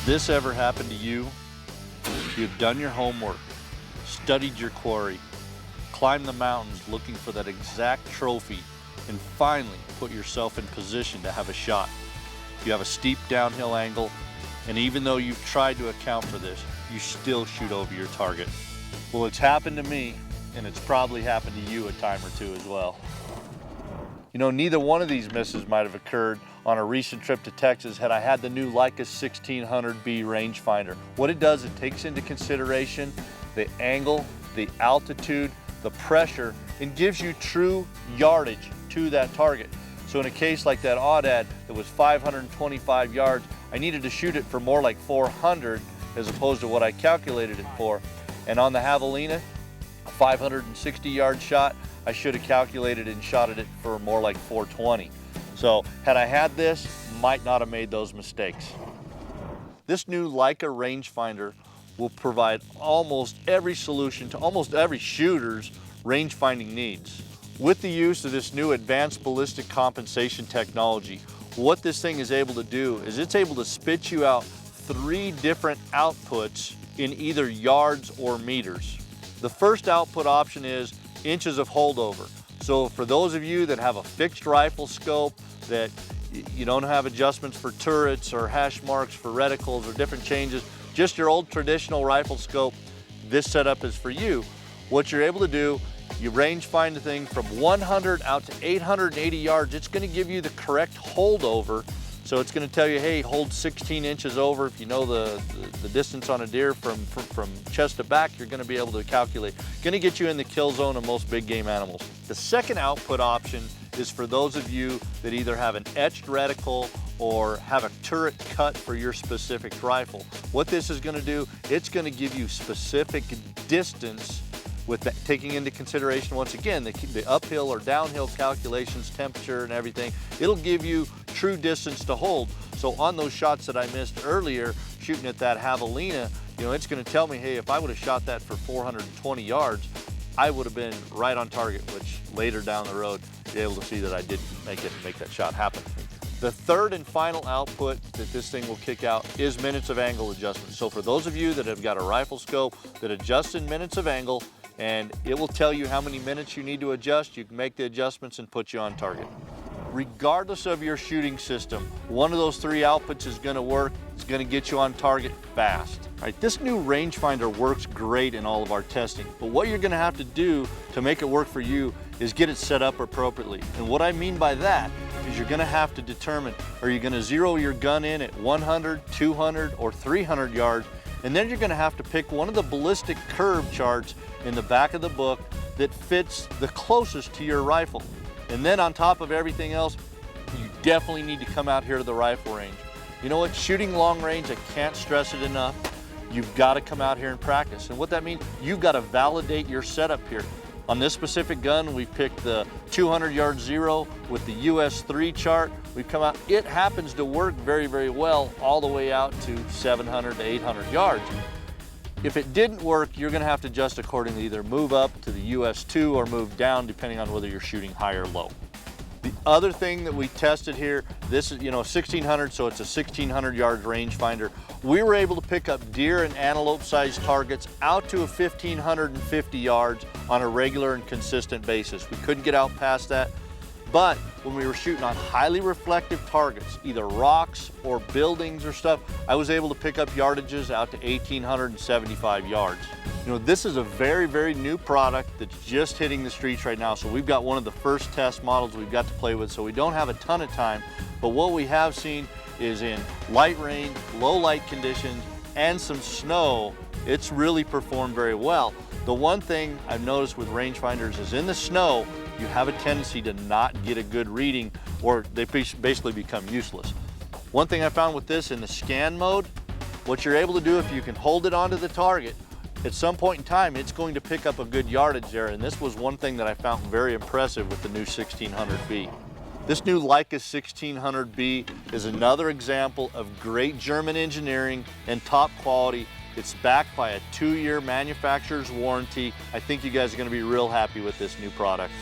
Has this ever happened to you? You've done your homework, studied your quarry, climbed the mountains looking for that exact trophy, and finally put yourself in position to have a shot. You have a steep downhill angle, and even though you've tried to account for this, you still shoot over your target. Well, it's happened to me, and it's probably happened to you a time or two as well. You know, neither one of these misses might have occurred on a recent trip to Texas had I had the new Leica 1600B rangefinder. What it does, it takes into consideration the angle, the altitude, the pressure, and gives you true yardage to that target. So in a case like that aoudad that was 525 yards, I needed to shoot it for more like 400 as opposed to what I calculated it for. And on the javelina, a 560 yard shot, I should have calculated and shot at it for more like 420. So had I had this, might not have made those mistakes. This new Leica rangefinder will provide almost every solution to almost every shooter's range-finding needs. With the use of this new advanced ballistic compensation technology, what this thing is able to do is it's able to spit you out 3 different outputs in either yards or meters. The first output option is inches of holdover. So for those of you that have a fixed rifle scope, that you don't have adjustments for turrets or hash marks for reticles or different changes, just your old traditional rifle scope, this setup is for you. What you're able to do, you range find the thing from 100 out to 880 yards. It's going to give you the correct holdover. So it's going to tell you, hey, hold 16 inches over. If you know the distance on a deer from chest to back, you're going to be able to calculate. Going to get you in the kill zone of most big game animals. The second output option is for those of you that either have an etched reticle or have a turret cut for your specific rifle. What this is going to do, it's going to give you specific distance with that, taking into consideration, once again, the uphill or downhill calculations, temperature and everything. It'll give you true distance to hold. So on those shots that I missed earlier, shooting at that javelina, you know, it's going to tell me, hey, if I would have shot that for 420 yards, I would have been right on target, which later down the road, you're able to see that I did make that shot happen. The third and final output that this thing will kick out is minutes of angle adjustment. So for those of you that have got a rifle scope that adjusts in minutes of angle, and it will tell you how many minutes you need to adjust, you can make the adjustments and put you on target. Regardless of your shooting system, one of those 3 outputs is going to work. It's going to get you on target fast. All right, this new rangefinder works great in all of our testing, but what you're going to have to do to make it work for you is get it set up appropriately. And what I mean by that is you're going to have to determine, are you going to zero your gun in at 100, 200, or 300 yards, and then you're going to have to pick one of the ballistic curve charts in the back of the book that fits the closest to your rifle. And then on top of everything else, you definitely need to come out here to the rifle range. You know what, shooting long range, I can't stress it enough. You've got to come out here and practice. And what that means, you've got to validate your setup here. On this specific gun, we picked the 200 yard zero with the US 3 chart. We've come out, it happens to work very, very well all the way out to 700 to 800 yards. If it didn't work, you're going to have to adjust accordingly, either move up to the US 2 or move down depending on whether you're shooting high or low. The other thing that we tested here, this is, you know, 1600, so it's a 1600 yard rangefinder. We were able to pick up deer and antelope sized targets out to 1550 yards on a regular and consistent basis. We couldn't get out past that. But when we were shooting on highly reflective targets, either rocks or buildings or stuff, I was able to pick up yardages out to 1875 yards. You know, this is a very, very new product that's just hitting the streets right now. So we've got one of the first test models we've got to play with, so we don't have a ton of time. But what we have seen is in light rain, low light conditions, and some snow, it's really performed very well. The one thing I've noticed with rangefinders is in the snow, you have a tendency to not get a good reading, or they basically become useless. One thing I found with this in the scan mode, what you're able to do if you can hold it onto the target, at some point in time, it's going to pick up a good yardage there, and this was one thing that I found very impressive with the new 1600B. This new Leica 1600B is another example of great German engineering and top quality. It's backed by a 2-year manufacturer's warranty. I think you guys are going to be real happy with this new product.